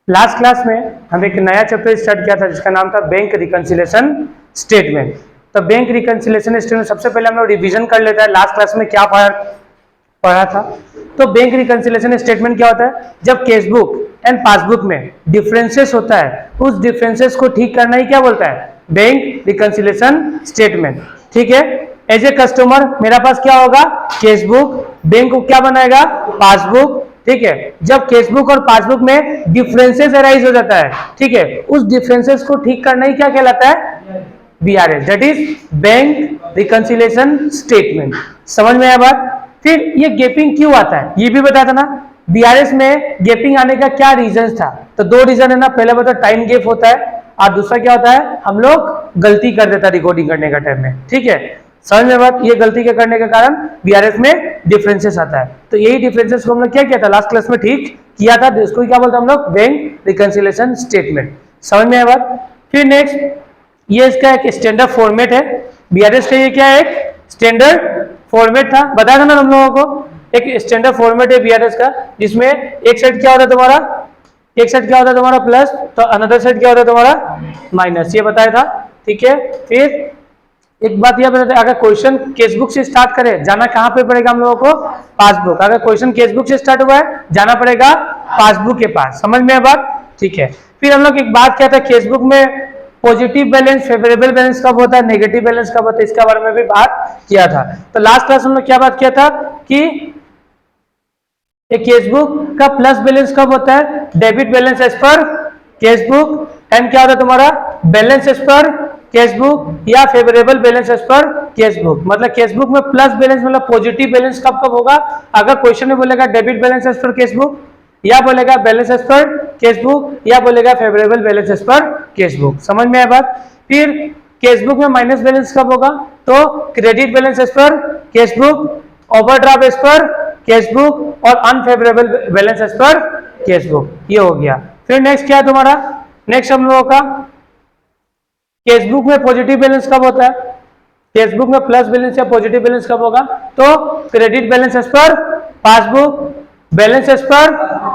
Last class में हम एक नया चैप्टर स्टार्ट किया था जिसका नाम था बैंक रिकंसिलिएशन स्टेटमेंट। तो बैंक रिकंसिलिएशन स्टेटमेंट सबसे पहले हम लोग रिवीजन कर लेते हैं लास्ट क्लास में क्या पढ़ा था। तो बैंक रिकंसिलिएशन स्टेटमेंट क्या होता है, जब केसबुक एंड पासबुक में डिफरेंसेस होता है उस डिफरेंसेस को ठीक करना ही क्या बोलता है, बैंक रिकंसिलिएशन स्टेटमेंट। ठीक है, एज ए कस्टमर मेरा पास क्या होगा, केसबुक, बैंक को क्या बनाएगा, पासबुक। ठीक है, जब केसबुक और पासबुक में डिफरेंसेस अराइज हो जाता है, ठीक है, उस डिफरेंसेस को ठीक करना ही क्या कहलाता है, BRS, that is bank reconciliation statement. समझ में आया बात। फिर ये गैपिंग क्यों आता है ये भी बताया था ना। बीआरएस में गैपिंग आने का क्या रीजन था, तो दो रीजन है ना, पहला बता टाइम गैप होता है और दूसरा क्या होता है, हम लोग गलती कर देता है रिकॉर्डिंग करने का टाइम में। ठीक है, समझ में बात। ये गलती के करने के कारण बीआरएस में डिफरेंसेस आता है। तो यही डिफरेंसेस को हम लोग क्या किया था लास्ट क्लास में, ठीक किया था, इसको क्या बोलते हैं हम लोग, बैंक रिकंसिलिएशन स्टेटमेंट। समझ में आया बात। फिर नेक्स्ट, ये इसका एक स्टैंडर्ड फॉर्मेट है बीआरएस का। ये क्या है, एक स्टैंडर्ड फॉर्मेट था, बताया था ना हम लोगों को, एक स्टैंडर्ड फॉर्मेट है बीआरएस का, जिसमें एक सेट क्या होता है तुम्हारा, एक सेट क्या होता है तुम्हारा प्लस, तो अनदर सेट क्या होता है तुम्हारा माइनस, ये बताया था। ठीक है, फिर एक बात यह बताते हैं, अगर क्वेश्चन केसबुक से स्टार्ट करें जाना कहां पे पड़ेगा हम लोगों को, पासबुक। अगर क्वेश्चन केसबुक से स्टार्ट हुआ है जाना पड़ेगा पासबुक के पास। समझ में बात। ठीक है, फिर हम लोग एक बात क्या था, केसबुक में पॉजिटिव बैलेंस, फेवरेबल बैलेंस कब होता है, नेगेटिव बैलेंस कब होता है, इसके बारे में भी बात किया था। तो लास्ट क्लास हम लोग क्या बात किया था कि एक केसबुक का प्लस बैलेंस कब होता है, debit balance as per cashbook, and क्या होता है तुम्हारा बैलेंस एज पर केसबुक या favourable balance as per cashbook. मतलब केसबुक में प्लस बैलेंस मतलब पॉजिटिव बैलेंस कब कब होगा, अगर क्वेश्चन में बोलेगा debit balance as per cashbook, या बोलेगा बैलेंस एज पर केसबुक, या बोलेगा favourable balance as per cashbook. समझ में आया बात। फिर केसबुक में माइनस बैलेंस कब होगा, तो credit balance as per cashbook, overdraft as per cashbook और unfavourable balance as per cashbook. ये हो गया। फिर नेक्स्ट क्या है तुम्हारा, नेक्स्ट हम लोगों का केसबुक में पॉजिटिव बैलेंस कब होता है, केसबुक में प्लस बैलेंस या पॉजिटिव बैलेंस कब होगा, तो credit balance as per passbook, balance as per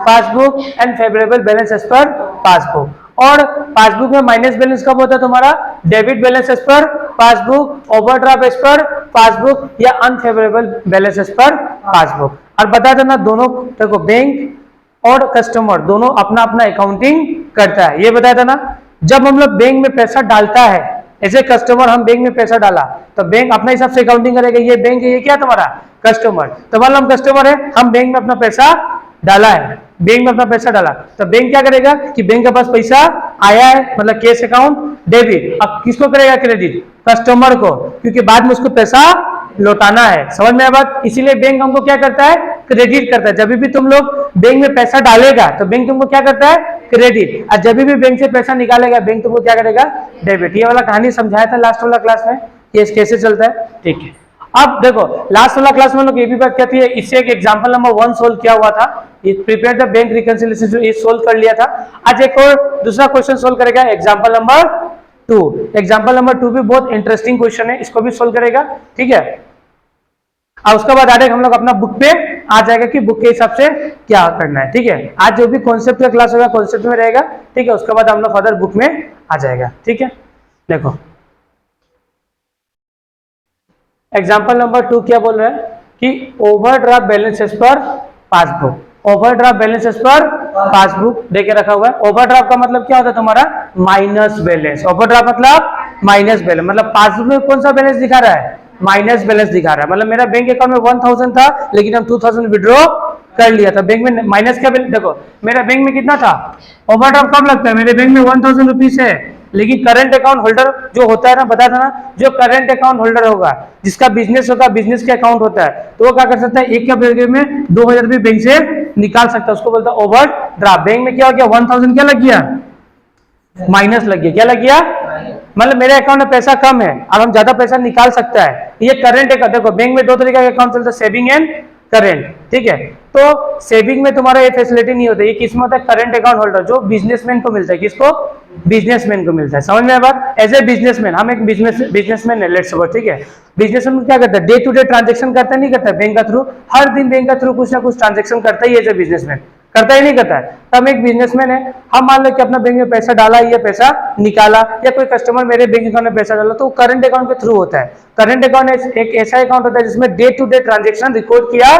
passbook and favourable balance as per passbook. और पासबुक में माइनस बैलेंस कब होता है तुम्हारा, debit balance as per passbook, overdraft as per passbook या unfavourable balance as per passbook. और बता देना दोनों देखो बैंक और कस्टमर दोनों अपना अपना अकाउंटिंग करता है, ये बताया था ना। जब हम लोग बैंक में पैसा डालता है, ऐसे कस्टमर हम बैंक में पैसा डाला तो बैंक अपने हिसाब से अकाउंटिंग करेगा, ये बैंक है, ये क्या तुम्हारा कस्टमर। तो मान लो हम कस्टमर है, हम बैंक में अपना पैसा डाला है, बैंक में अपना पैसा डाला, तो बैंक क्या करेगा कि बैंक के पास पैसा आया है मतलब कैश अकाउंट डेबिट, अब किसको करेगा क्रेडिट, कस्टमर को, क्योंकि बाद में उसको पैसा लौटाना है। समझ में आया बात। इसीलिए बैंक हमको क्या करता है, क्रेडिट करता है। जब भी तुम लोग बैंक में पैसा डालेगा तो बैंक तुमको क्या करता है, क्रेडिट, और जब भी बैंक से पैसा निकालेगा बैंक तुमको क्या करेगा, डेबिट। ये वाला कहानी समझाया था लास्ट वाला क्लास में, ये कैसे चलता है। ठीक है, अब देखो लास्ट वाला क्लास में लोग ये भी बात कहती है, इससे एक एग्जांपल नंबर 1 सोल्व किया हुआ था, प्रिपेयर द बैंक रिकंसिलिएशन, ये सोल्व कर लिया था। आज एक और दूसरा क्वेश्चन सोल्व करेगा, एग्जांपल नंबर 2। एग्जांपल नंबर 2 भी बहुत इंटरेस्टिंग क्वेश्चन है, इसको भी सोल्व करेगा। ठीक है, और उसके बाद डायरेक्ट हम लोग अपना बुक पे आ जाएगा कि बुक के हिसाब से क्या करना है। ठीक है, आज जो भी कॉन्सेप्ट का क्लास होगा कॉन्सेप्ट में रहेगा। ठीक है, उसके बाद हम लोग फर्दर बुक में आ जाएगा। ठीक है, देखो एग्जाम्पल नंबर 2 क्या बोल रहा है कि overdraft balance as per passbook, overdraft balance as per passbook देके रखा हुआ है। ओवरड्राफ्ट का मतलब क्या होता है तुम्हारा, माइनस बैलेंस। ओवरड्राफ्ट मतलब माइनस बैलेंस, मतलब पासबुक में कौन सा बैलेंस दिखा रहा है, माइनस बैलेंस दिखा रहा है। मतलब मेरा बैंक अकाउंट में 1000 था लेकिन हम 2000 विड्रॉ कर लिया था, बैंक में माइनस क्या बैलेंस, देखो मेरा बैंक में कितना था, ओवरड्राफ्ट कब लगता है, मेरे बैंक में 1000 रुपीज है, लेकिन करंट अकाउंट होल्डर जो होता है ना, बता था ना, जो करंट अकाउंट होल्डर होगा जिसका बिजनेस होगा, बिजनेस के अकाउंट होता है, तो वो क्या कर सकता है, एक का बैंक में 2000 रुपये बैंक से निकाल सकता है, उसको बोलता है ओवरड्राफ्ट। बैंक में क्या हो गया, 1000 क्या लग गया, माइनस लग गया, क्या लग गया, मतलब मेरे अकाउंट में पैसा कम है और हम ज्यादा पैसा निकाल सकता है, ये करंट अकाउंट। देखो बैंक में 2 तरीके का अकाउंट चलता है, सेविंग एंड करंट। ठीक है, तो सेविंग में तुम्हारा ये फैसिलिटी नहीं होता, ये किसमें होता है, करंट अकाउंट होल्डर, जो बिजनेसमैन को मिलता है, किसको, बिजनेसमैन को मिलता है। समझ में आया बात। एज ए बिजनेसमैन, हम एक बिजनेसमैन है, लेट्स सपोज। ठीक है, बिजनेसमैन क्या करता है, डे टू डे ट्रांजेक्शन करता है, नहीं करता है, बैंक का थ्रू, हर दिन बैंक का थ्रू कुछ ना कुछ ट्रांजेक्शन करता ही एज ए बिजनेसमैन। करता ही नहीं करता है। तो हम एक बिजनेसमैन है, हम मान लो कि अपना बैंक में पैसा डाला या पैसा निकाला, या कोई कस्टमर मेरे बैंक अकाउंट में पैसा डाला, तो करंट अकाउंट के थ्रू होता है। करंट अकाउंट एक ऐसा अकाउंट होता है जिसमें day to day transaction record किया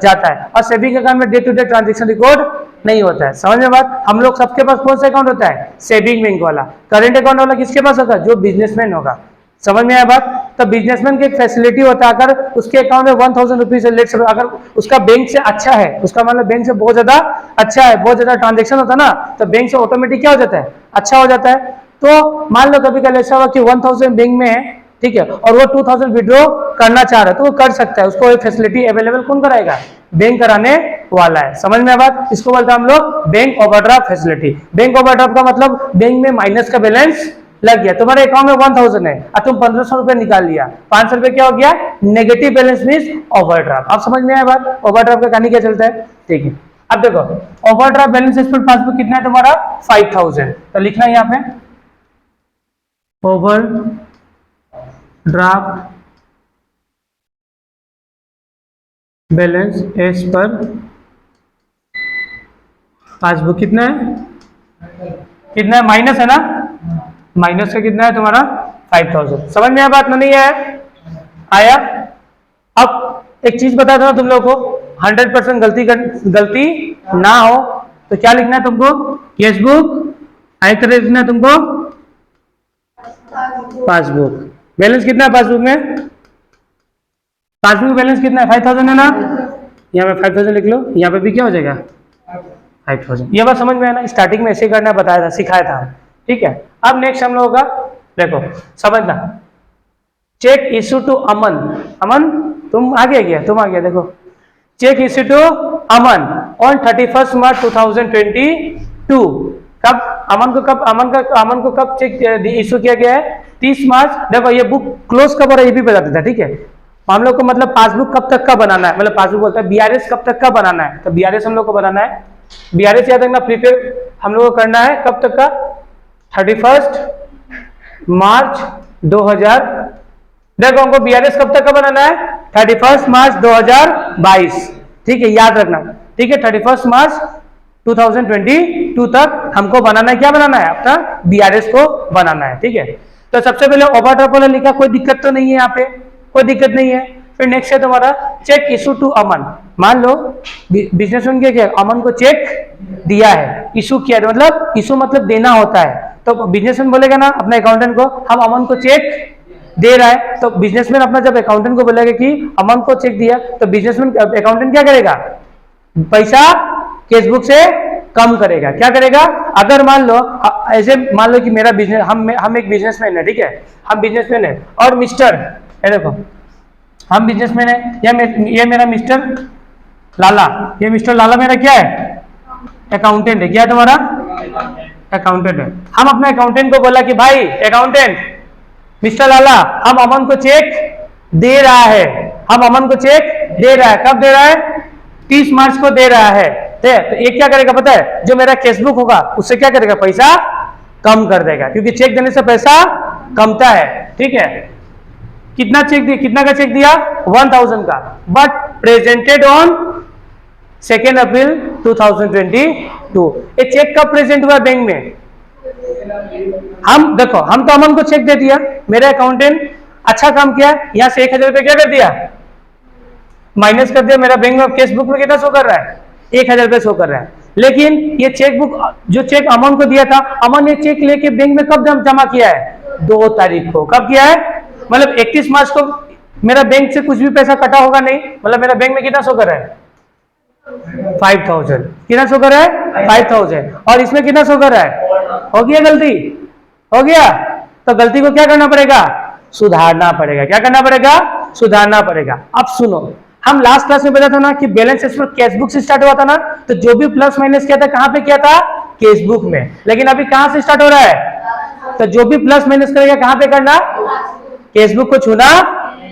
जाता है, और सेविंग अकाउंट में day to day transaction record नहीं होता है। समझ में बात? हम लोग सबके पास कौन सा अकाउंट होता है? सेविंग बैंक वाला। करंट अकाउंट वाला किसके पास होगा? जो बिजनेसमैन होगा। समझ में आया बात? तो बिजनेसमैन की एक फैसिलिटी होता है, अगर उसके अकाउंट में 1000 रुपीज है, अगर उसका बैंक से अच्छा है, उसका मतलब बैंक से बहुत ज्यादा अच्छा है, बहुत ज्यादा ट्रांजेक्शन होता है ना, तो बैंक से ऑटोमेटिक क्या हो जाता है? अच्छा हो जाता है। तो मान लो कभी कभी ऐसा हुआ कि 1000 बैंक में है, ठीक है, और वो 2000 विड्रॉ करना चाह रहा है, तो वो कर सकता है। उसको फैसिलिटी अवेलेबल कौन कराएगा? बैंक कराने वाला है। समझ में बात? इसको बोलते हैं हम लोग bank overdraft facility. Bank overdraft का मतलब बैंक में माइनस का बैलेंस लग गया, तुम्हारे अकाउंट में 1000 है और तुम 1500 रुपए निकाल लिया, 500 रुपए क्या हो गया? Negative balance means overdraft. आप समझ में आया बात? ओवरड्राफ्ट का कहानी क्या चलता है, ठीक है। अब देखो ओवरड्राफ्ट बैलेंस एक्सपेक्ट पासबुक कितना है तुम्हारा? 5000। तो लिखना है यहाँ पे overdraft balance as per passbook कितना है? कितना है? माइनस है ना, माइनस का कितना है तुम्हारा? 5000। समझ में आया बात? नहीं है? आया? अब एक चीज बता दो तुम लोगों को, 100% गलती ना हो तो क्या लिखना है तुमको? केसबुक। आई तरह लिखना है तुमको पासबुक। बैलेंस कितना है पासबुक में? पासबुक बैलेंस कितना है? 5000 है ना, यहाँ पे 5000 लिख लो, यहाँ पे भी क्या हो जाएगा? 5000। ये बात समझ में आया ना? स्टार्टिंग में ऐसे करना बताया था, सिखाया था, ठीक है। अब नेक्स्ट हम लोगों का देखो समझना, cheque issue to Aman. Aman तुम आ गया, तुम आ गया। देखो cheque issue to Aman on 31 March 2022। कब अमन को कब चेक इशू किया गया है? 30 मार्च। देखो ये बुक क्लोज कब हो रहा है ये भी बता देता है, ठीक है। हम लोग को मतलब पासबुक कब तक का बनाना है, मतलब पासबुक बोलता है बीआरएस कब तक का बनाना है, तो बीआरएस हम लोग को बनाना है। बीआरएस याद रखना, प्रिपेयर हम लोग को करना है कब तक का? 31 मार्च 2000। देखो हमको बीआरएस कब तक का बनाना है? 31 मार्च 2022, ठीक है, याद रखना, ठीक है। 31 मार्च 2022 तक हमको बनाना है, क्या बनाना है? अपना बीआरएस को बनाना है, ठीक है। तो सबसे पहले ओवरड्राफ्ट वाला लिखा, कोई दिक्कत तो नहीं है यहाँ पे, कोई दिक्कत नहीं है। फिर नेक्स्ट है तुम्हारा चेक इशू टू अमन। मान लो बिजनेसमैन क्या अमन को चेक दिया है, इशू किया है, मतलब इशू मतलब देना होता है। तो बिजनेसमैन बोलेगा ना अपने अकाउंटेंट को, हम अमन को चेक दे रहा है, तो बिजनेसमैन अपना जब अकाउंटेंट को बोलेगा कि अमन को चेक दिया, तो बिजनेसमैन अकाउंटेंट क्या करेगा? पैसा केसबुक से कम करेगा। क्या करेगा? अगर मान लो ऐसे मान लो कि मेरा बिजनेस, हम एक बिजनेसमैन है, ठीक है, हम बिजनेसमैन है और मिस्टर है, देखो हम बिजनेसमैन है, ये मेरा मिस्टर लाला, ये मिस्टर लाला मेरा क्या है? अकाउंटेंट है। क्या है तुम्हारा? अकाउंटेंट है। हम अपने अकाउंटेंट को बोला कि भाई अकाउंटेंट मिस्टर लाला, हम अमन को चेक दे रहा है, हम अमन को चेक दे रहा है। कब दे रहा है? 30 मार्च को दे रहा है। तो ये क्या करेगा पता है? जो मेरा केसबुक होगा उससे क्या करेगा? पैसा कम कर देगा, क्योंकि चेक देने से पैसा कमता है, ठीक है। कितना चेक दिया? कितना का चेक दिया? 1000 का, बट प्रेजेंटेड ऑन 2 अप्रैल 2022। ये चेक कब प्रेजेंट हुआ बैंक में? हम देखो, हम तो अमन को चेक दे दिया, मेरा अकाउंटेंट अच्छा काम किया, यहां से 1000 रुपए क्या कर दिया? माइनस कर दिया। मेरा बैंक में केस बुक में कितना शो कर रहा है? 1000 रुपए शो कर रहा है। लेकिन ये चेक बुक, जो चेक अमन को दिया था, अमन ने चेक लेके बैंक में कब जमा किया है? 2 तारीख को। कब किया है? मतलब 31 मार्च को मेरा बैंक से कुछ भी पैसा कटा होगा नहीं, मतलब मेरा बैंक में कितना शो कर रहा है? 5000। कितना शो कर रहा है? 5000। और इसमें कितना शो कर रहा है? हो गया गलती? हो गया। तो गलती को क्या करना पड़ेगा? सुधारना पड़ेगा। क्या करना पड़ेगा? सुधारना पड़ेगा। अब सुनो, हम लास्ट क्लास में बताया था ना कि बैलेंस शीट कैशबुक से स्टार्ट हुआ था ना, तो जो भी प्लस माइनस किया था कहां पे किया था? केसबुक में। लेकिन अभी कहां से स्टार्ट हो रहा है? तो जो भी प्लस माइनस करेगा कहां पे करना? केसबुक को छूना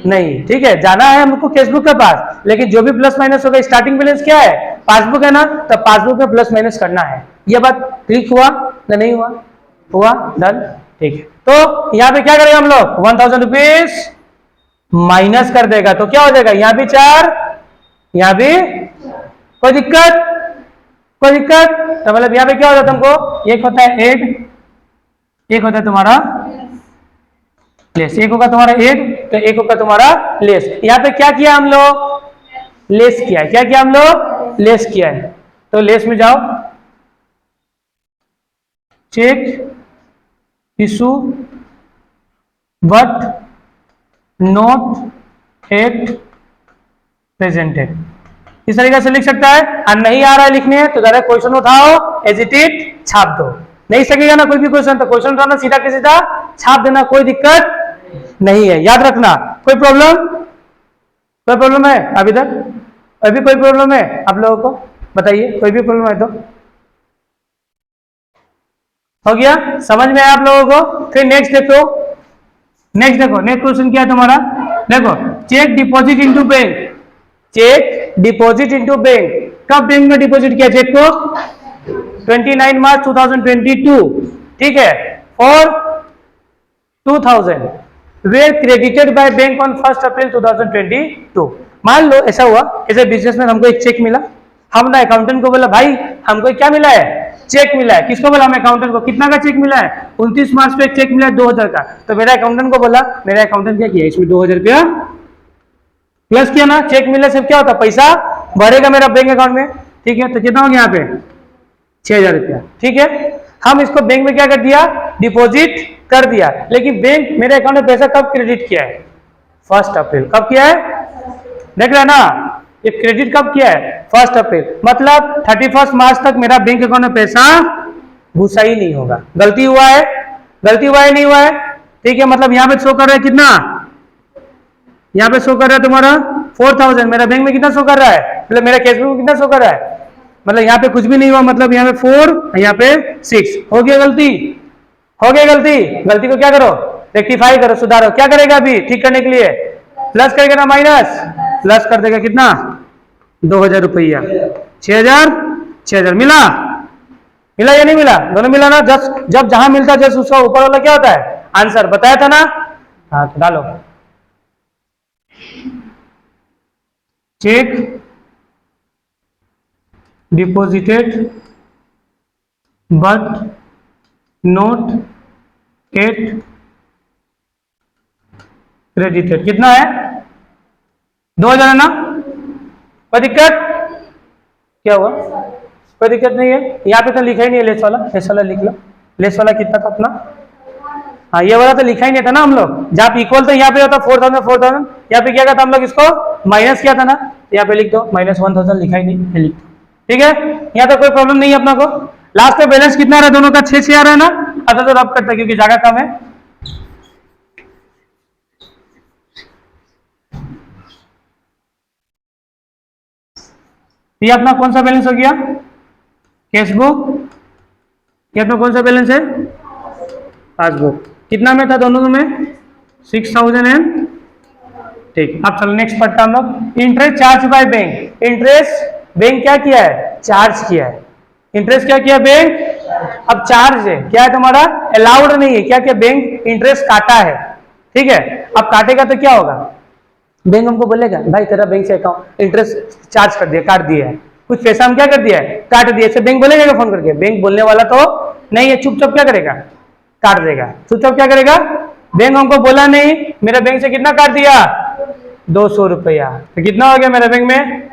नहीं, ठीक है। जाना है हमको केसबुक के पास, लेकिन जो भी प्लस माइनस होगा, स्टार्टिंग बैलेंस क्या है? पासबुक है ना, तो पासबुक में प्लस माइनस करना है। यह बात क्लिक हुआ ना? नहीं हुआ? हुआ? डन, ठीक है। तो यहाँ पे क्या करेगा हम लोग? 1000 रुपीज माइनस कर देगा, तो क्या हो जाएगा? यहाँ भी 4, यहाँ भी, कोई दिक्कत? कोई दिक्कत? तो मतलब यहाँ पे क्या होता है तुमको, एक होता है एड, एक होता है तुम्हारा लेस, एक होगा तुम्हारा एड तो एक होगा तुम्हारा लेस। यहाँ पे क्या किया हम लोग, लेस किया है। क्या किया हम लोग, लेस किया है। तो लेस में जाओ, cheque issue but not at presented, इस तरीके से लिख सकता है। और नहीं आ रहा है लिखने तो डायरेक्ट क्वेश्चन उठाओ, एज इट इज छाप दो। नहीं सकेगा ना कोई भी क्वेश्चन तो क्वेश्चन उठाना, सीधा के सीधा छाप देना, कोई दिक्कत नहीं है। याद रखना, कोई प्रॉब्लम, कोई प्रॉब्लम है अभी तक? अभी कोई प्रॉब्लम है आप लोगों को? बताइए, कोई भी प्रॉब्लम है तो? हो गया, समझ में आया आप लोगों को? फिर नेक्स्ट देखो, नेक्स्ट देखो, नेक्स्ट क्वेश्चन क्या है तुम्हारा, देखो cheque deposit into bank, cheque deposit into bank. कब बैंक में डिपॉजिट किया चेक को? 29 मार्च 2022, ठीक है, और 2000 were credited by bank on 1 April 2022। मान लो ऐसा हुआ, ऐसे बिजनेसमैन हमको एक चेक मिला, हमने अकाउंटेंट को बोला भाई हमको क्या मिला है, चेक मिला है। किसको बोला? हम अकाउंटेंट को। कितना का चेक मिला है? 29 मार्च को एक चेक मिला है 2000 का। तो मेरा अकाउंटेंट को बोला, मेरा अकाउंटेंट क्या किया, इसमें 2000 रुपया प्लस किया ना। चेक मिलने से क्या होता, पैसा बढ़ेगा मेरा बैंक अकाउंट में, ठीक है। तो कितना हो गया यहाँ पे 6000 रुपया, ठीक है। हम इसको बैंक में क्या कर दिया, डिपॉजिट कर दिया। लेकिन बैंक मेरे अकाउंट में पैसा कब क्रेडिट किया है? 1 अप्रैल। कब किया है? देख रहे ना, ये क्रेडिट कब किया है? 1 अप्रैल। मतलब 31 मार्च तक मेरा बैंक अकाउंट में पैसा घुसा ही नहीं होगा। गलती हुआ है, गलती हुआ है नहीं हुआ है, ठीक है। मतलब यहाँ पे शो कर रहा है कितना, यहाँ पे शो कर रहा है तुम्हारा 4000, मेरा बैंक में कितना शो कर रहा है, मतलब मेरा कैश में कितना शो कर रहा है, मतलब यहाँ पे कुछ भी नहीं हुआ, मतलब यहाँ पे 4 यहाँ पे 6। हो गया गलती, हो गया गलती। गलती को क्या करो, रेक्टिफाई करो, सुधारो। क्या करेगा अभी ठीक करने के लिए? प्लस करेगा ना माइनस? प्लस कर देगा कितना, 2000 रुपया। 6000 मिला, मिला या नहीं मिला? दोनों मिला ना। जब जहां मिलता है जस्ट उसका ऊपर वाला क्या होता है, आंसर। बताया था ना? हाँ तो डालो, check deposited but not yet credited. कितना है? 2000 है ना? कोई दिक्कत? क्या हुआ? कोई दिक्कत नहीं है। यहाँ पे तो लिखा ही नहीं है लेस वाला, लेस वाला लिख लो। लेस वाला कितना था अपना? हाँ ये वाला तो लिखा ही नहीं था ना हम लोग। जहाँ इक्वल तो यहाँ पे होता 4000 4000, यहाँ पे क्या था हम लोग, इसको माइनस किया था ना। यहाँ पे लिख दो -1000, लिखा ही नहीं, लिख दो, ठीक है। यहाँ तो कोई प्रॉब्लम नहीं है अपना को। लास्ट में बैलेंस कितना आ रहा है दोनों का? 6 आ रहा है ना। अच्छा तो रब करता है क्योंकि जगह कम है। ये अपना कौन सा बैलेंस हो गया? Cash book. ये अपना कौन सा बैलेंस है? पासबुक। कितना में था दोनों में? 6000 है, ठीक। अब चलो नेक्स्ट पढ़ता हम लोग। Interest charge by bank. Interest bank क्या किया है? चार्ज किया है। इंटरेस्ट क्या किया बैंक? अब चार्ज है, क्या है तुम्हारा? अलाउड नहीं है। क्या क्या बैंक इंटरेस्ट काटा है, ठीक है। अब काटेगा तो क्या होगा, बैंक हमको बोलेगा भाई तेरा बैंक से अकाउंट इंटरेस्ट चार्ज कर दिया, काट दिया है, कुछ पैसा हम क्या कर दिया है, काट दिया। इससे बैंक बोलेगा फोन करके? बैंक बोलने वाला तो नहीं है, चुपचाप क्या करेगा, काट देगा। चुपचाप क्या करेगा, बैंक हमको बोला नहीं, मेरा बैंक से कितना काट दिया, 200 रुपया। तो कितना हो गया मेरा बैंक में?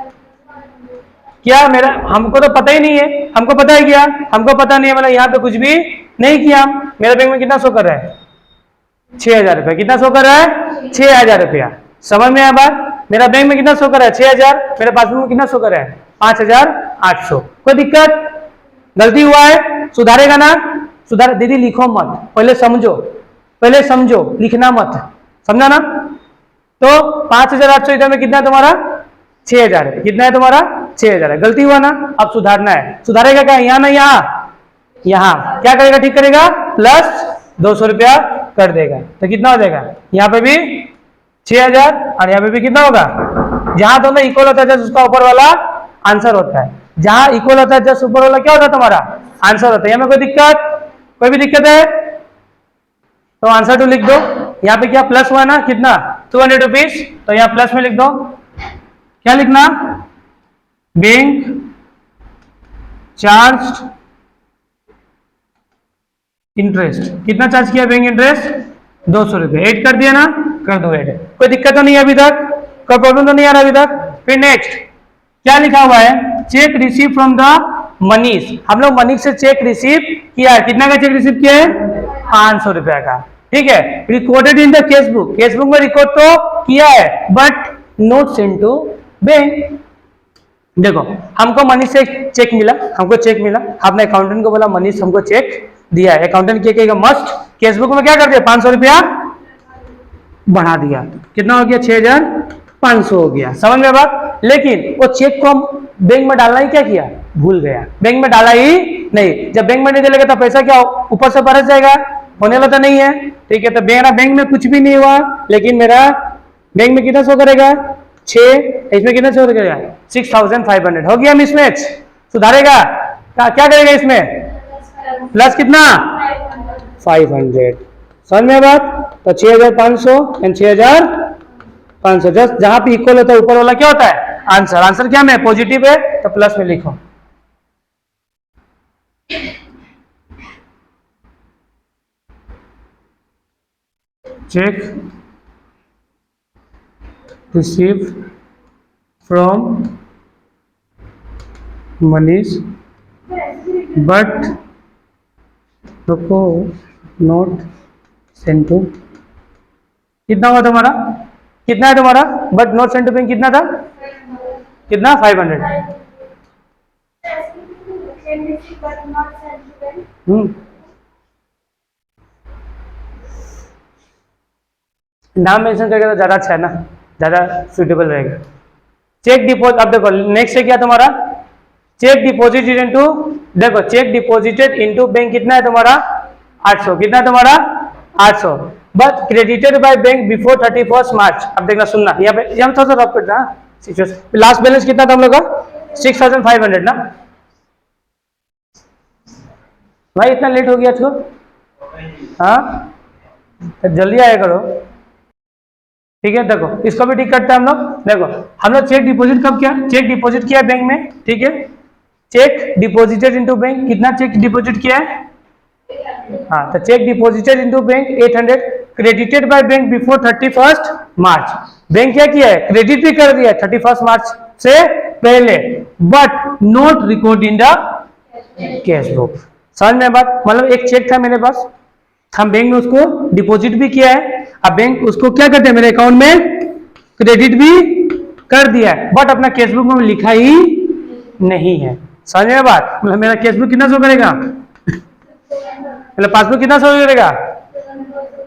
क्या मेरा, हमको तो पता ही नहीं है, हमको पता है क्या, हमको पता नहीं है, मतलब यहाँ पे कुछ भी नहीं किया। मेरे बैंक में कितना शो कर रहा है? 6000 रुपया। कितना शो कर रहा है? 6000 रुपया। समझ में आया बात? मेरा बैंक में कितना शो कर रहा है? 6000। मेरे पासबुक में कितना शो कर रहा है? 5800। कोई दिक्कत? गलती हुआ है, सुधारेगा ना? सुधार। दीदी लिखो मत, पहले समझो, पहले समझो, लिखना मत, समझा ना? तो 5800 इधर में कितना है तुम्हारा? 6000 है। कितना है तुम्हारा? 6000 है। गलती हुआ ना, अब सुधारना है। सुधारेगा क्या? यहाँ ना यहाँ, यहाँ क्या करेगा, ठीक करेगा, प्लस 200 रुपया कर देगा। तो कितना हो जाएगा? यहाँ पे भी 6000 और यहाँ पे भी कितना होगा? जहां दोनों इक्वल होता है जस्ट उसका ऊपर वाला आंसर होता है। जहां इक्वल होता है जस्ट ऊपर वाला क्या होता है तुम्हारा? आंसर होता है। यहाँ में कोई दिक्कत, कोई भी दिक्कत है तो आंसर टू लिख दो। यहाँ पे क्या प्लस हुआ ना, कितना? 200 रुपीज। तो यहाँ प्लस में लिख दो। क्या लिखना? बैंक चार्ज इंटरेस्ट, कितना चार्ज किया बैंक इंटरेस्ट? 200 रुपये। ऐड कर दिया ना, कर दो ऐड। कोई दिक्कत तो नहीं है अभी तक, कोई प्रॉब्लम तो नहीं आ रहा अभी तक? फिर नेक्स्ट क्या लिखा हुआ है? Check receive from the Manish. हम लोग मनीष से चेक रिसीव किया है। कितना का चेक रिसीव किया है? 500 रुपया का। ठीक है, recorded in the cash book, cash book में रिकॉर्ड तो किया है but not send to bank. देखो हमको मनीष से चेक मिला, हमको चेक मिला, आपने अकाउंटेंट को बोला मनीष हमको चेक दिया है, अकाउंटेंट क्या कहेगा? मस्ट केस बुक में क्या कर दिया? 500 रुपया बढ़ा दिया, कितना हो गया? 6500 हो गया। समझ में बात? लेकिन वो चेक को हम बैंक में डालना ही क्या किया? भूल गया, बैंक में डाला ही नहीं। जब बैंक में नहीं डालेगा तो पैसा क्या ऊपर से बरस जाएगा? होने वाला तो नहीं है। ठीक है, तो मेरा बैंक में कुछ भी नहीं हुआ, लेकिन मेरा बैंक में कितना शो करेगा? 6, इसमें कितना शो करेगा? 6500 हो गया मिसमैच। सुधारेगा क्या करेगा इसमें? प्लस कितना? 500। समझ में बात? तो 6500 एंड 6500 जस्ट जहां पे इक्वल होता है ऊपर वाला क्या होता है? आंसर। आंसर क्या में पॉजिटिव है तो प्लस में लिखो। Cheque receive from Manish but रुको नोट सेंड टू। कितना हुआ तुम्हारा? कितना है तुम्हारा? But not send to bank कितना था? कितना? 500। नाम मेंशन करके तो ज्यादा अच्छा है ना, ज्यादा सुटेबल रहेगा। चेक डिपॉजिट, अब देखो नेक्स्ट है क्या तुम्हारा? चेक डिपॉजिटेड इनटू, देखो चेक डिपॉजिटेड इनटू बैंक कितना है तुम्हारा? 800। कितना है तुम्हारा? 800। But credited by bank before 31 मार्च। अब देखना सुनना, यहाँ पे थोड़ा सा रफ करना। लास्ट बैलेंस कितना था हम लोग का? 6500 ना। भाई इतना लेट हो गया तो हाँ, तो जल्दी आया करो। ठीक है, देखो इसको भी ठीक करते हैं हम लोग। देखो हम लोग चेक डिपॉजिट कब किया? चेक डिपॉजिट किया बैंक में। ठीक है, चेक डिपॉजिटेड इनटू बैंक, कितना चेक डिपॉजिट किया है? हाँ, तो check deposited into bank 800, credited by bank before 31 March. Bank क्या किया है? क्रेडिट भी कर दिया 31 मार्च से पहले, but not record in the cash book. समझ में बात? मतलब एक चेक था मेरे पास, हम बैंक में उसको डिपॉजिट भी किया है, अब बैंक उसको क्या करते हैं? मेरे अकाउंट में क्रेडिट भी कर दिया है, बट अपना कैश बुक में लिखा ही नहीं है। समझ में बात? मतलब मेरा कैश बुक कितना शो करेगा? मतलब पासबुक कितना शो करेगा?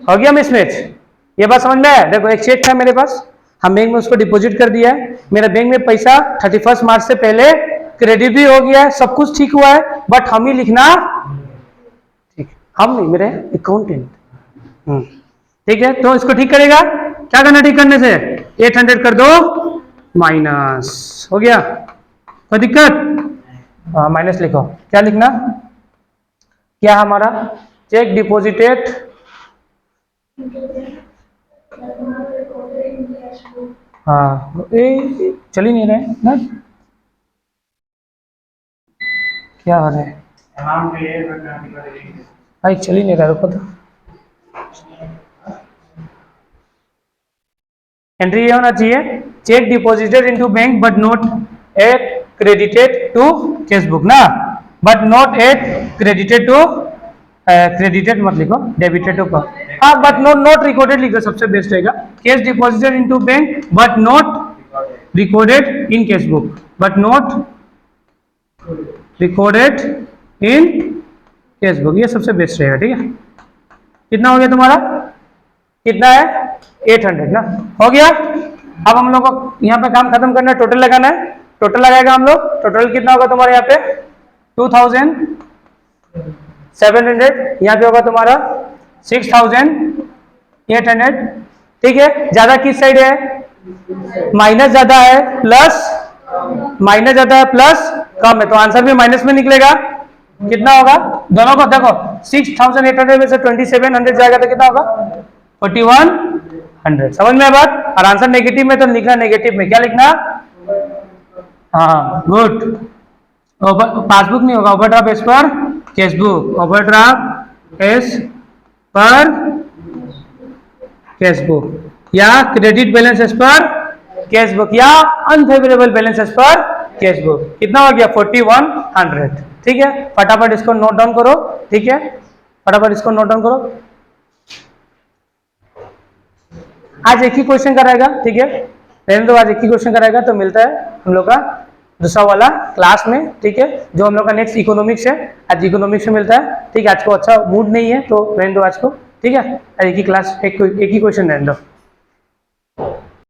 हो गया मिसमैच? ये बात समझ में आया? देखो एक चेक था मेरे पास, हम बैंक में उसको डिपॉजिट कर दिया है, मेरा बैंक में पैसा 31 मार्च से पहले क्रेडिट भी हो गया है, सब कुछ ठीक हुआ है, बट हम ही लिखना ठीक, हम नहीं, मेरे अकाउंटेंट। ठीक है, तो इसको ठीक करेगा। क्या करना ठीक करने से? 800 कर दो माइनस, हो गया? कोई दिक्कत? हाँ माइनस लिखो। क्या लिखना? क्या हमारा चेक डिपॉजिटेड हाँ चल ही नहीं रहे ना, क्या हो रहा है भाई? चल ही नहीं रहा, रुको तो। एंट्री ये होना चाहिए, cheque deposited into bank but not yet credited to cash book ना, but not yet credited to, credited मत लिखो, डेबिटेड टू। हाँ बट नॉट रिकॉर्डेड लिखो, सबसे बेस्ट रहेगा। Cash deposited into bank but not recorded in cash book, but not recorded in cash book, ये सबसे best रहेगा। ठीक है, कितना हो गया तुम्हारा? कितना है? 800 ना, हो गया। अब हम लोग को यहाँ पे काम खत्म करना है, टोटल लगाना है। टोटल लगाएगा हम लोग, टोटल कितना होगा तुम्हारे यहाँ पे? 2700, यहाँ पे होगा तुम्हारा 6800। ठीक है, ज्यादा किस साइड है? माइनस ज्यादा है, प्लस माइनस ज्यादा है, प्लस कम है, तो आंसर भी माइनस में निकलेगा। कितना होगा दोनों को? देखो 6800 में से 2700 जाएगा तो कितना होगा? 4100। समझ में बात? और आंसर नेगेटिव में तो लिखना नेगेटिव में, क्या लिखना? हाँ गुड, पासबुक नहीं होगा, overdraft as per cash book, overdraft as per cash book या credit balance as per cash book या unfavourable balance as per cash book. कितना हो गया 4100। ठीक है, फटाफट इसको नोट डाउन करो। ठीक है, फटाफट इसको नोट डाउन करो। आज एक ही क्वेश्चन कराएगा। ठीक है, रहने दो, आज एक ही क्वेश्चन कराएगा। तो मिलता है हम लोग का दूसरा वाला क्लास में। ठीक है, जो हम लोग का नेक्स्ट इकोनॉमिक्स है, आज इकोनॉमिक्स में मिलता है। ठीक है, आज को अच्छा मूड नहीं है तो रहने दो आज को। ठीक है, एक ही क्लास, एक ही क्वेश्चन रहने दो।